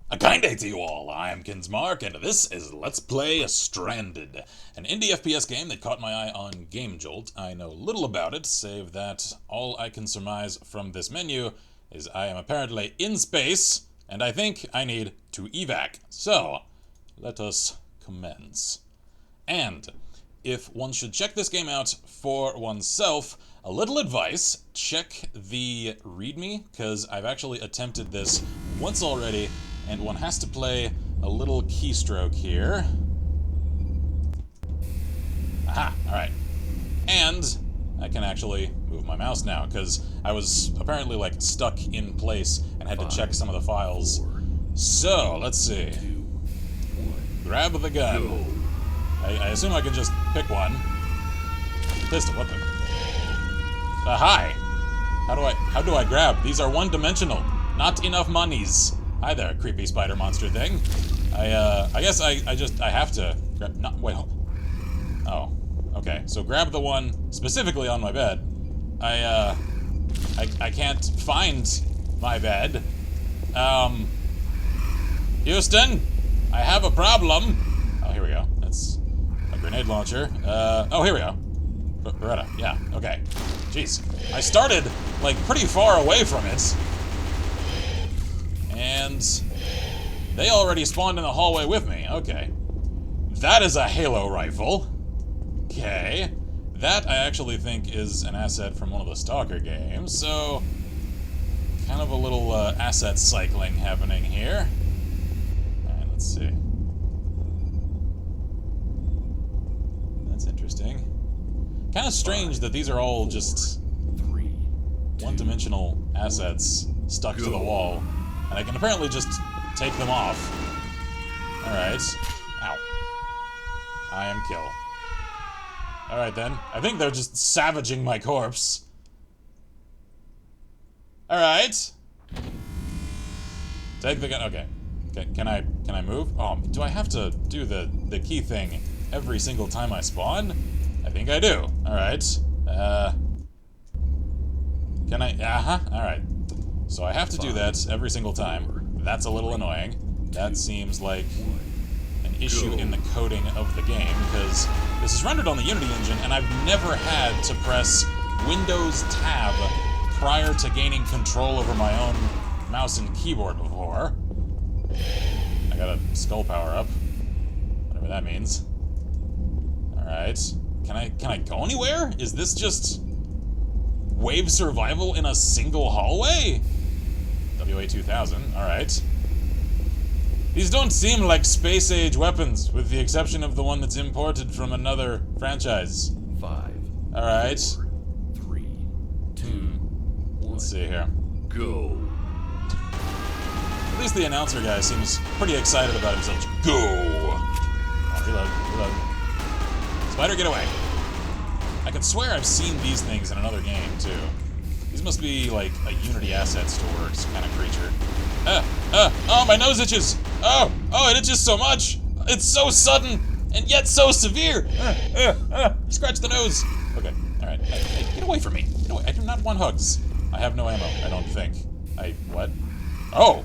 A kind day to you all, I am Kinsmarck, and this is Let's Play Stranded, an indie FPS game that caught my eye on Game Jolt. I know little about it, save that all I can surmise from this menu is I am apparently in space, and I think I need to evac. So, let us commence. And if one should check this game out for oneself, a little advice, check the README, because I've actually attempted this once already, and one has to play a little keystroke here. Aha, alright. And I can actually move my mouse now, because I was apparently, like, stuck in place and had to check some of the files. So, let's see. Grab the gun. I assume I can just pick one. Pistol, what the? Hi! How do I grab? These are one-dimensional. Not enough monies. Hi there, creepy spider monster thing. I guess I have to grab, wait, oh, okay, so grab the one specifically on my bed. I can't find my bed. Houston, I have a problem. Oh, here we go, that's a grenade launcher. Oh, here we go. Beretta, yeah, okay. Jeez, I started, like, pretty far away from it. And they already spawned in the hallway with me. Okay. That is a Halo rifle. Okay. That I actually think is an asset from one of the Stalker games, so kind of a little asset cycling happening here. Alright, let's see. That's interesting. Kind of strange that these are all just one-dimensional assets stuck to the wall. And I can apparently just take them off. Alright. Ow. I am kill. Alright then. I think they're just savaging my corpse. Alright. Take the gun. Okay. Can I move? Oh, do I have to do the key thing every single time I spawn? I think I do. Alright. Can I? Alright. So I have to do that every single time. That's a little annoying. That seems like an issue in the coding of the game, because this is rendered on the Unity engine, and I've never had to press Windows Tab prior to gaining control over my own mouse and keyboard before. I got a skull power up, whatever that means. Alright. Can I go anywhere? Is this just wave survival in a single hallway? WA-2000, alright. These don't seem like space-age weapons, with the exception of the one that's imported from another franchise. 5. Alright. 4, 3, 2, 1. Let's see here. Go. At least the announcer guy seems pretty excited about himself. Go! Oh, reload. Spider, get away. I could swear I've seen these things in another game, too. These must be, like, a Unity asset stores kind of creature. Oh, my nose itches! Oh, it itches so much! It's so sudden, and yet so severe! Scratch the nose! Okay, alright. Hey, get away from me! Get away. I do not want hugs. I have no ammo, I don't think. What? Oh!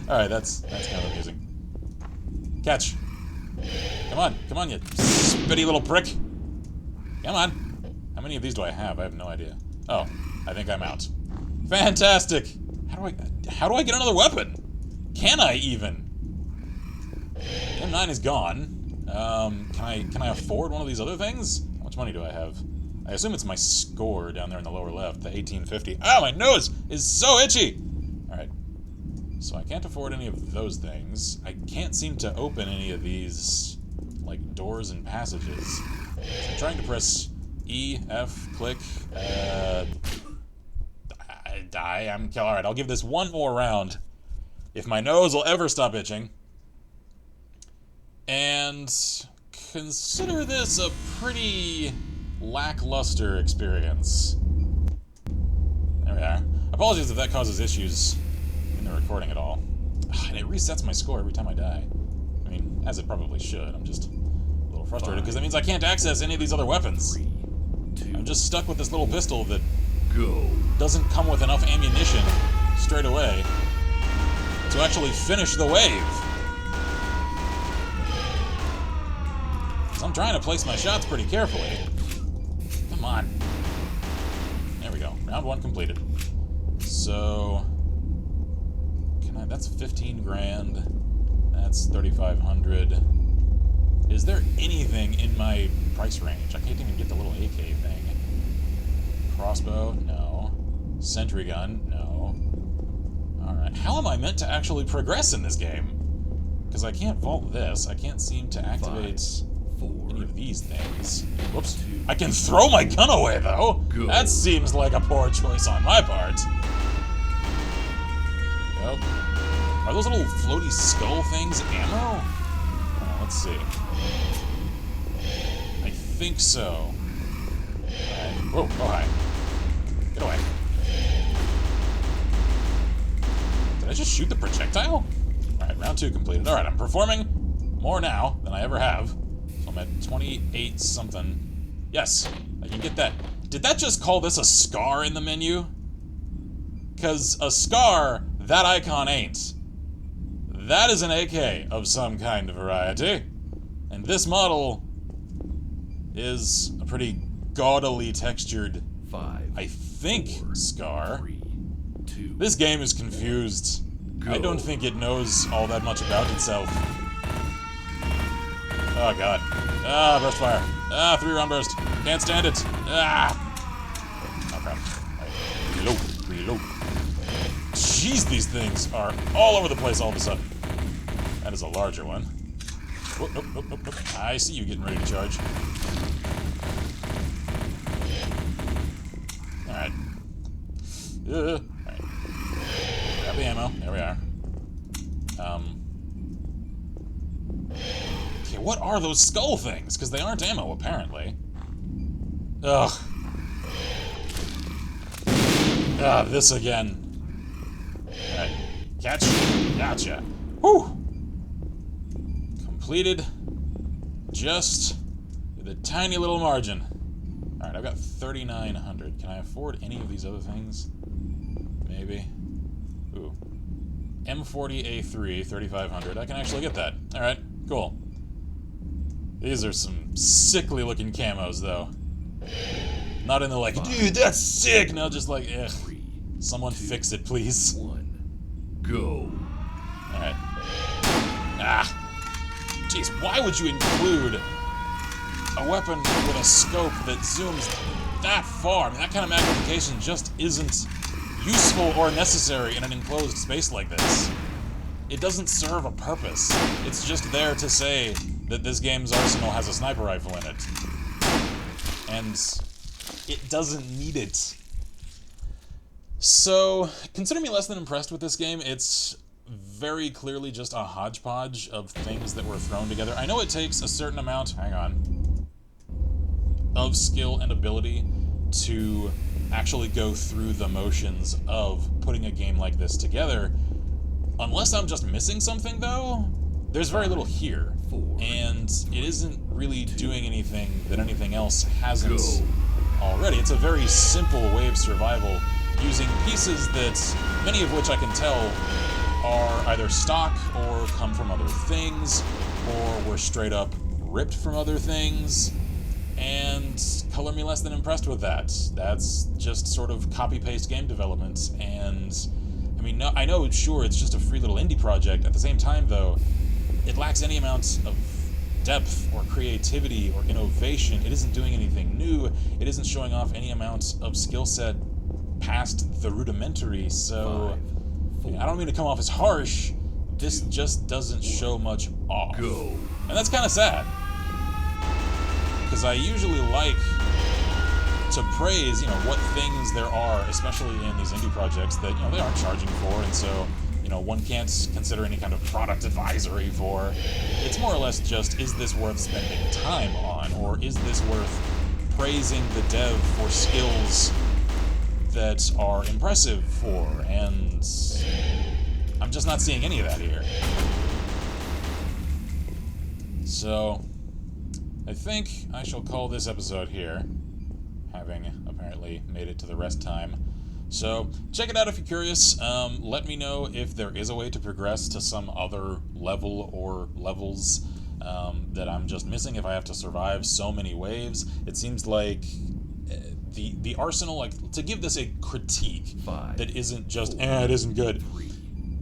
Alright, that's kind of amusing. Catch. Come on, you spitty little prick. Come on. How many of these do I have? I have no idea. Oh, I think I'm out. Fantastic! How do I get another weapon? Can I even? M9 is gone. Can I afford one of these other things? How much money do I have? I assume it's my score down there in the lower left, the 1850. Ah, my nose is so itchy! Alright. So I can't afford any of those things. I can't seem to open any of these, like, doors and passages. So I'm trying to press E, F, click, I'm kill. Alright, I'll give this one more round. If my nose will ever stop itching. And consider this a pretty lackluster experience. There we are. Apologies if that causes issues in the recording at all. And it resets my score every time I die. I mean, as it probably should. I'm just a little frustrated because that means I can't access any of these other weapons. I'm just stuck with this little pistol that Go. doesn't come with enough ammunition straight away to actually finish the wave. So I'm trying to place my shots pretty carefully. Come on. There we go. Round 1 completed. So, that's 15 grand. That's 3,500. Is there anything in my price range? I can't even get the little AK thing. Crossbow? No. Sentry gun? No. Alright. How am I meant to actually progress in this game? Because I can't vault this. I can't seem to activate 5, 4, any of these things. Whoops. I can throw my gun away, though! Go. That seems like a poor choice on my part. Nope. Are those little floaty skull things ammo? Oh, let's see. I think so. Alright. Whoa, oh hi. Get away. Did I just shoot the projectile? Alright, round 2 completed. Alright, I'm performing more now than I ever have. So I'm at 28 something. Yes, I can get that. Did that just call this a scar in the menu? Because a scar, that icon ain't. That is an AK of some kind of variety. And this model is a pretty gaudily textured, 5, I think, 4, scar. 3, 2. This game is confused. I don't think it knows all that much about itself. Oh god. Ah, burst fire. Ah, 3-round burst. Can't stand it. Ah! Oh crap. Right. Reload. Reload. Jeez, these things are all over the place all of a sudden. That is a larger one. Whoop, whoop, whoop, whoop, whoop. I see you getting ready to charge. Alright. Alright. Grab the ammo. There we are. Okay, what are those skull things? Because they aren't ammo, apparently. Ugh. Ah, this again. Alright. Catch. Gotcha. Whew! Completed. Just with a tiny little margin. Alright, I've got 3,900. Can I afford any of these other things? Maybe. Ooh. M40A3, 3,500. I can actually get that. Alright, cool. These are some sickly looking camos, though. Not in the like, dude, that's sick! No, just like, ugh. Someone fix it, please. 1. Go. Alright. Ah! Jeez, why would you include a weapon with a scope that zooms that far? I mean, that kind of magnification just isn't useful or necessary in an enclosed space like this. It doesn't serve a purpose. It's just there to say that this game's arsenal has a sniper rifle in it. And it doesn't need it. So, consider me less than impressed with this game. It's very clearly just a hodgepodge of things that were thrown together. I know it takes a certain amount, hang on, of skill and ability to actually go through the motions of putting a game like this together. Unless I'm just missing something, though, there's very little here. And it isn't really doing anything that anything else hasn't already. It's a very simple wave survival using pieces that, many of which I can tell are either stock or come from other things, or were straight up ripped from other things, and color me less than impressed with that. That's just sort of copy-paste game development, and I mean, no, I know, sure, it's just a free little indie project. At the same time, though, it lacks any amount of depth or creativity or innovation. It isn't doing anything new. It isn't showing off any amount of skill set past the rudimentary, so I don't mean to come off as harsh. This just doesn't show much off. And that's kind of sad. Because I usually like to praise, you know, what things there are, especially in these indie projects that, you know, they aren't charging for, and so, you know, one can't consider any kind of product advisory for. It's more or less just, is this worth spending time on, or is this worth praising the dev for skills that are impressive for, and I'm just not seeing any of that here. So, I think I shall call this episode here. having apparently made it to the rest time. So, check it out if you're curious. Let me know if there is a way to progress to some other level or levels that I'm just missing if I have to survive so many waves. It seems like the arsenal, like, to give this a critique that isn't just, it isn't good.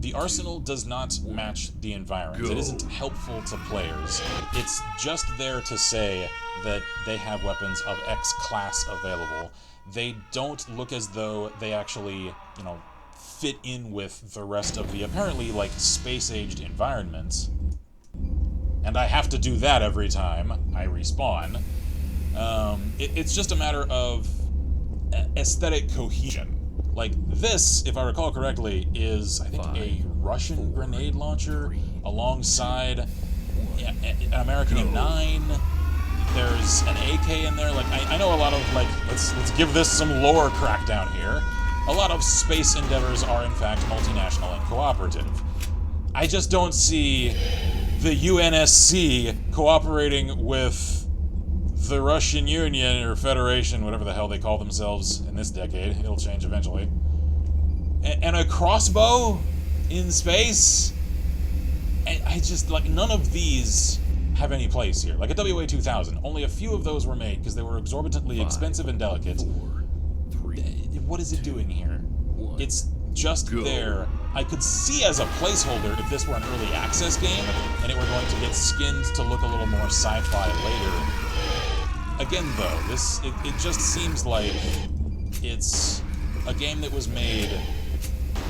The arsenal does not match the environs. It isn't helpful to players. It's just there to say that they have weapons of X class available. They don't look as though they actually, fit in with the rest of the apparently, like, space-aged environments. And I have to do that every time I respawn. It's just a matter of aesthetic cohesion. Like, this, if I recall correctly, is, I think, a Russian grenade launcher alongside an American M9. There's an AK in there. Like, I know a lot of, like, let's give this some lore crackdown here. A lot of space endeavors are, in fact, multinational and cooperative. I just don't see the UNSC cooperating with the Russian Union, or Federation, whatever the hell they call themselves in this decade. It'll change eventually. And a crossbow in space? I just, like, none of these have any place here. Like a WA-2000, only a few of those were made because they were exorbitantly expensive and delicate. 4, 3, what is it doing here? 1. It's just there. I could see as a placeholder if this were an early access game and it were going to get skinned to look a little more sci-fi later. Again, though, it just seems like it's a game that was made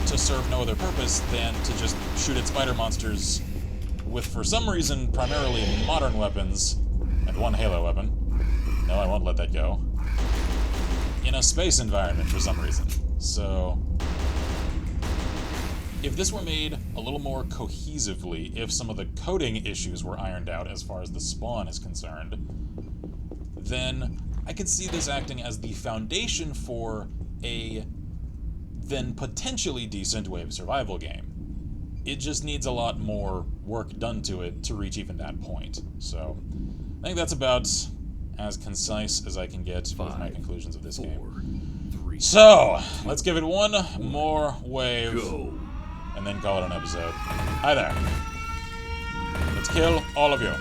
to serve no other purpose than to just shoot at spider monsters with, for some reason, primarily modern weapons and one Halo weapon. No, I won't let that go. In a space environment for some reason. So, if this were made a little more cohesively, if some of the coding issues were ironed out as far as the spawn is concerned, then I could see this acting as the foundation for a then potentially decent wave survival game. It just needs a lot more work done to it to reach even that point. So, I think that's about as concise as I can get with my conclusions of this game. 3, So, let's give it one more wave, go. and then call it an episode. Hi there. Let's kill all of you.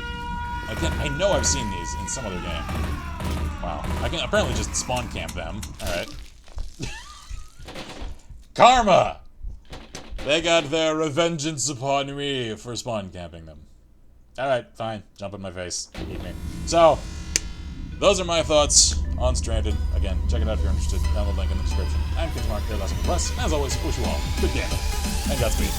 I know I've seen these in some other game. Wow. I can apparently just spawn camp them. Alright. Karma! They got their revengeance upon me for spawn camping them. Alright, fine. Jump in my face. Eat me. So, those are my thoughts on Stranded. Again, check it out if you're interested. Download link in the description. I'm Kinsmarck, Plus. As always, wish you all good game. And Godspeed.